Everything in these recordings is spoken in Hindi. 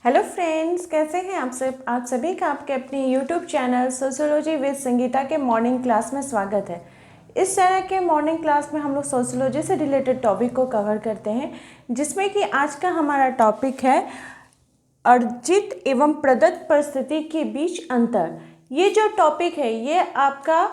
हेलो फ्रेंड्स, कैसे हैं आप सभी का आपके अपने YouTube channel sociology with Sangeeta के मॉर्निंग क्लास में स्वागत है। इस चैनल के मॉर्निंग क्लास में हम लोग सोशियोलॉजी से रिलेटेड टॉपिक को कवर करते हैं, जिसमें कि आज का हमारा टॉपिक है अर्जित एवं प्रदत्त परिस्थिति के बीच अंतर। ये जो टॉपिक है ये आपका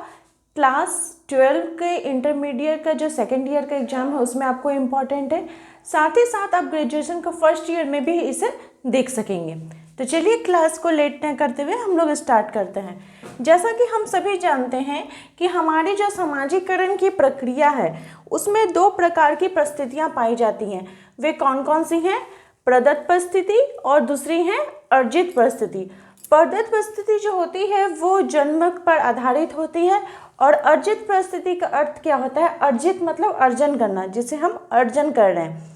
क्लास 12 के इंटरमीडिएट का जो सेकेंड ईयर का एग्जाम है उसमें आपको इम्पॉर्टेंट है। साथ ही साथ आप ग्रेजुएशन का फर्स्ट ईयर में भी इसे देख सकेंगे। तो चलिए क्लास को लेट न करते हुए हम लोग स्टार्ट करते हैं। जैसा कि हम सभी जानते हैं कि हमारी जो सामाजिकरण की प्रक्रिया है उसमें दो प्रकार की परिस्थितियां पाई जाती हैं। वे कौन कौन सी हैं? प्रदत्त परिस्थिति और दूसरी है अर्जित परिस्थिति। प्रदत्त परिस्थिति जो होती है वो जन्म पर आधारित होती है और अर्जित परिस्थिति का अर्थ क्या होता है? अर्जित मतलब अर्जन करना, जिसे हम अर्जन कर रहे हैं।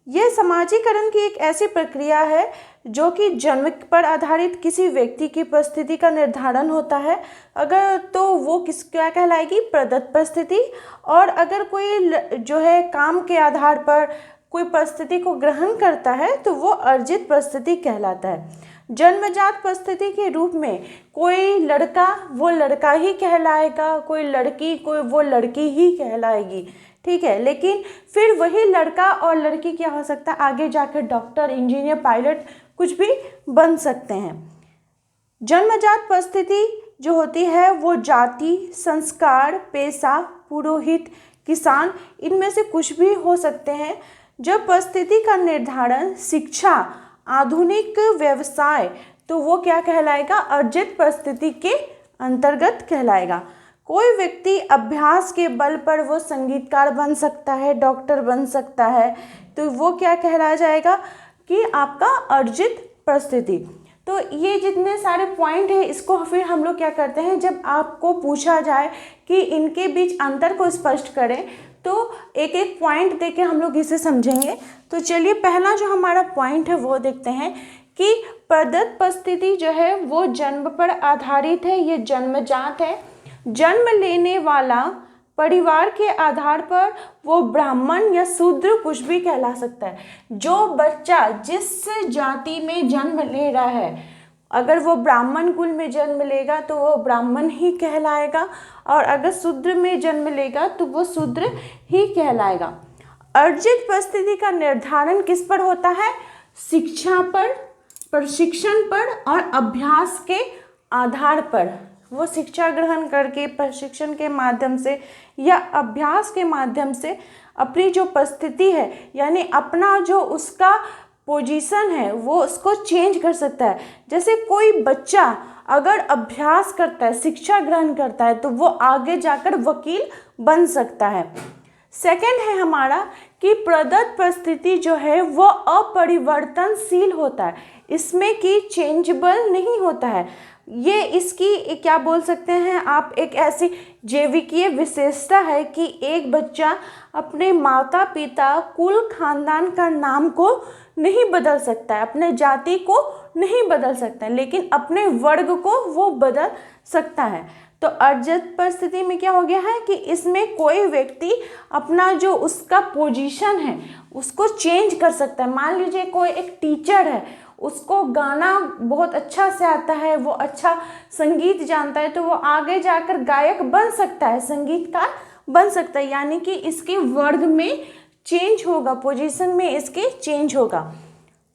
यह समाजीकरण की एक ऐसी प्रक्रिया है जो कि जन्म पर आधारित किसी व्यक्ति की परिस्थिति का निर्धारण होता है, अगर तो वो क्या कहलाएगी? प्रदत्त परिस्थिति। और अगर कोई जो है काम के आधार पर कोई परिस्थिति को ग्रहण करता है तो वो अर्जित परिस्थिति कहलाता है। जन्मजात परिस्थिति के रूप में कोई लड़का वो लड़का ही कहलाएगा, कोई लड़की कोई वो लड़की ही कहलाएगी, ठीक है। लेकिन फिर वही लड़का और लड़की क्या हो सकता है? आगे जाकर डॉक्टर, इंजीनियर, पायलट कुछ भी बन सकते हैं। जन्मजात परिस्थिति जो होती है वो जाति, संस्कार, पेशा, पुरोहित, किसान, इनमें से कुछ भी हो सकते हैं। जब परिस्थिति का निर्धारण शिक्षा, आधुनिक व्यवसाय, तो वो क्या कहलाएगा? अर्जित परिस्थिति के अंतर्गत कहलाएगा। कोई व्यक्ति अभ्यास के बल पर वो संगीतकार बन सकता है, डॉक्टर बन सकता है, तो वो क्या कहलाया जाएगा कि आपका अर्जित परिस्थिति। तो ये जितने सारे पॉइंट हैं इसको फिर हम लोग क्या करते हैं, जब आपको पूछा जाए कि इनके बीच अंतर को स्पष्ट करें तो एक एक पॉइंट देके हम लोग इसे समझेंगे। तो चलिए पहला जो हमारा पॉइंट है वो देखते हैं कि प्रदत्त परिस्थिति जो है वो जन्म पर आधारित है, ये जन्मजात है। जन्म लेने वाला परिवार के आधार पर वो ब्राह्मण या शूद्र कुछ भी कहला सकता है। जो बच्चा जिस जाति में जन्म ले रहा है, अगर वो ब्राह्मण कुल में जन्म लेगा तो वो ब्राह्मण ही कहलाएगा, और अगर शूद्र में जन्म लेगा तो वो शूद्र ही कहलाएगा। अर्जित परिस्थिति का निर्धारण किस पर होता है? शिक्षा पर, प्रशिक्षण पर और अभ्यास के आधार पर। वो शिक्षा ग्रहण करके प्रशिक्षण के माध्यम से या अभ्यास के माध्यम से अपनी जो परिस्थिति है यानी अपना जो उसका पोजीशन है वो उसको चेंज कर सकता है। जैसे कोई बच्चा अगर अभ्यास करता है, शिक्षा ग्रहण करता है, तो वो आगे जाकर वकील बन सकता है। सेकंड है हमारा कि प्रदत्त परिस्थिति जो है वो अपरिवर्तनशील होता है, इसमें कि चेंजेबल नहीं होता है। ये इसकी क्या बोल सकते हैं आप, एक ऐसी जैविकीय विशेषता है कि एक बच्चा अपने माता पिता, कुल, खानदान का नाम को नहीं बदल सकता है, अपने जाति को नहीं बदल सकता है, लेकिन अपने वर्ग को वो बदल सकता है। तो अर्जित परिस्थिति में क्या हो गया है कि इसमें कोई व्यक्ति अपना जो उसका पोजीशन है उसको चेंज कर सकता है। मान लीजिए कोई एक टीचर है, उसको गाना बहुत अच्छा से आता है, वो अच्छा संगीत जानता है, तो वो आगे जाकर गायक बन सकता है, संगीतकार बन सकता है, यानी कि इसके वर्ग में चेंज होगा, पोजीशन में इसके चेंज होगा।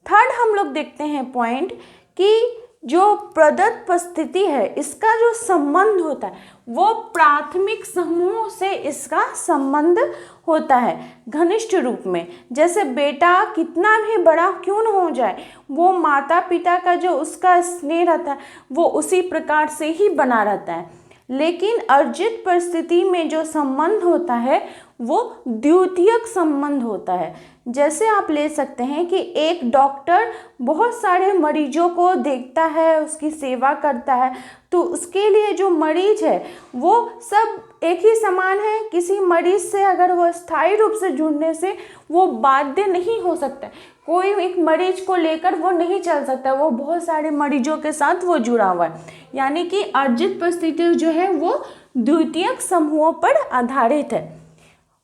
थर्ड हम लोग देखते हैं पॉइंट कि जो प्रदत्त परिस्थिति है इसका जो संबंध होता है वो प्राथमिक समूह से इसका संबंध होता है घनिष्ठ रूप में। जैसे बेटा कितना भी बड़ा क्यों न हो जाए, वो माता पिता का जो उसका स्नेह रहता है वो उसी प्रकार से ही बना रहता है। लेकिन अर्जित परिस्थिति में जो संबंध होता है वो द्वितीयक संबंध होता है। जैसे आप ले सकते हैं कि एक डॉक्टर बहुत सारे मरीजों को देखता है, उसकी सेवा करता है, तो उसके लिए जो मरीज है वो सब एक ही समान है। किसी मरीज से अगर वो स्थायी रूप से जुड़ने से वो बाध्य नहीं हो सकता, कोई एक मरीज को लेकर वो नहीं चल सकता, वो बहुत सारे मरीजों के साथ वो जुड़ा हुआ है। यानी कि अर्जित परिस्थिति जो है वो द्वितीयक समूहों पर आधारित है।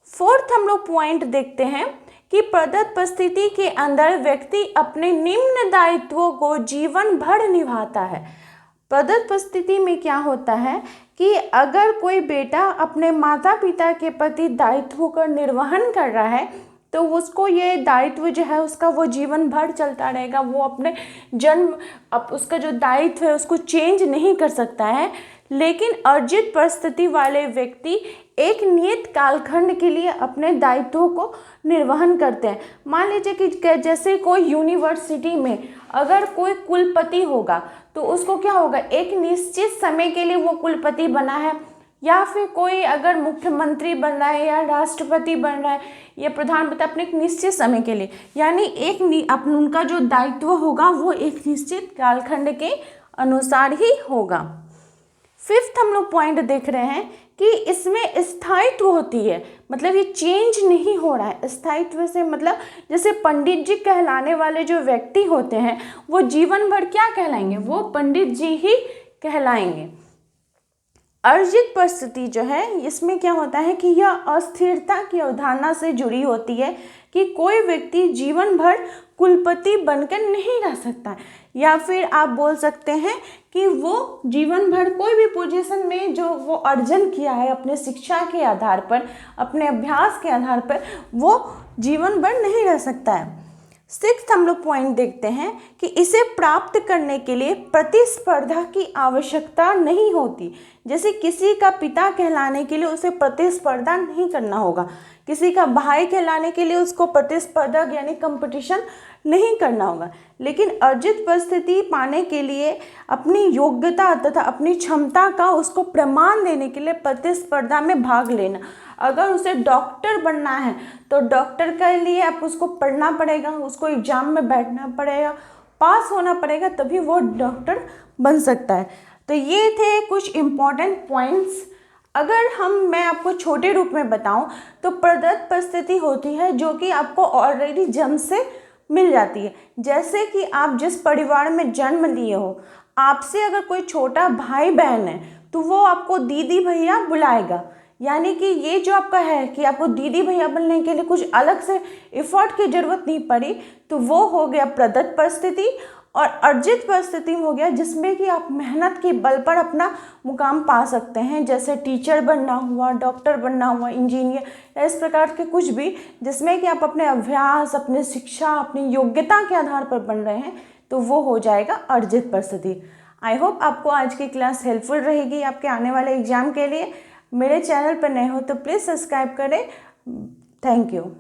फोर्थ हम लोग पॉइंट देखते हैं कि प्रदत्त परिस्थिति के अंदर व्यक्ति अपने निम्न दायित्वों को जीवन भर निभाता है। प्रदत्त परिस्थिति में क्या होता है कि अगर कोई बेटा अपने माता पिता के प्रति दायित्वों का निर्वहन कर रहा है तो उसको ये दायित्व जो है उसका वो जीवन भर चलता रहेगा। वो अपने जन्म उसका जो दायित्व है उसको चेंज नहीं कर सकता है। लेकिन अर्जित परिस्थिति वाले व्यक्ति एक नियत कालखंड के लिए अपने दायित्वों को निर्वहन करते हैं। मान लीजिए कि जैसे कोई यूनिवर्सिटी में अगर कोई कुलपति होगा तो उसको क्या होगा, एक निश्चित समय के लिए वो कुलपति बना है, या फिर कोई अगर मुख्यमंत्री बन रहा है या राष्ट्रपति बन रहा है या प्रधानमंत्री अपने एक निश्चित समय के लिए, यानी उनका जो दायित्व होगा वो एक निश्चित कालखंड के अनुसार ही होगा। फिफ्थ हम लोग पॉइंट देख रहे हैं कि इसमें स्थायित्व होती है, मतलब ये चेंज नहीं हो रहा है। स्थायित्व से मतलब जैसे पंडित जी कहलाने वाले जो व्यक्ति होते हैं वो जीवन भर क्या कहलाएंगे, वो पंडित जी ही कहलाएंगे। अर्जित परिस्थिति जो है इसमें क्या होता है कि यह अस्थिरता की अवधारणा से जुड़ी होती है कि कोई व्यक्ति जीवन भर कुलपति बनकर नहीं रह सकता, या फिर आप बोल सकते हैं कि वो जीवन भर कोई भी पोजीशन में जो वो अर्जन किया है अपने शिक्षा के आधार पर, अपने अभ्यास के आधार पर, वो जीवन भर नहीं रह सकता है। सिक्स्थ हम लोग पॉइंट देखते हैं कि इसे प्राप्त करने के लिए प्रतिस्पर्धा की आवश्यकता नहीं होती। जैसे किसी का पिता कहलाने के लिए उसे प्रतिस्पर्धा नहीं करना होगा, किसी का भाई कहलाने के लिए उसको प्रतिस्पर्धा यानी कंपटीशन नहीं करना होगा। लेकिन अर्जित परिस्थिति पाने के लिए अपनी योग्यता तथा अपनी क्षमता का उसको प्रमाण देने के लिए प्रतिस्पर्धा में भाग लेना। अगर उसे डॉक्टर बनना है तो डॉक्टर के लिए आप उसको पढ़ना पड़ेगा, उसको एग्जाम में बैठना पड़ेगा, पास होना पड़ेगा, तभी वो डॉक्टर बन सकता है। तो ये थे कुछ इम्पॉर्टेंट पॉइंट्स। अगर मैं आपको छोटे रूप में बताऊं तो प्रदत्त परिस्थिति होती है जो कि आपको ऑलरेडी जन्म से मिल जाती है। जैसे कि आप जिस परिवार में जन्म लिए हो, आपसे अगर कोई छोटा भाई बहन है तो वो आपको दीदी भैया बुलाएगा, यानी कि ये जो आपका है कि आपको दीदी भैया बनने के लिए कुछ अलग से एफर्ट की जरूरत नहीं पड़ी, तो वो हो गया प्रदत्त परिस्थिति। और अर्जित परिस्थिति हो गया जिसमें कि आप मेहनत के बल पर अपना मुकाम पा सकते हैं, जैसे टीचर बनना हुआ, डॉक्टर बनना हुआ, इंजीनियर, या इस प्रकार के कुछ भी जिसमें कि आप अपने अभ्यास, अपने शिक्षा, अपनी योग्यता के आधार पर बन रहे हैं, तो वो हो जाएगा अर्जित परिस्थिति। आई होप आपको आज की क्लास हेल्पफुल रहेगी आपके आने वाले एग्जाम के लिए। मेरे चैनल पर नए हो तो प्लीज़ सब्सक्राइब करें। Thank you.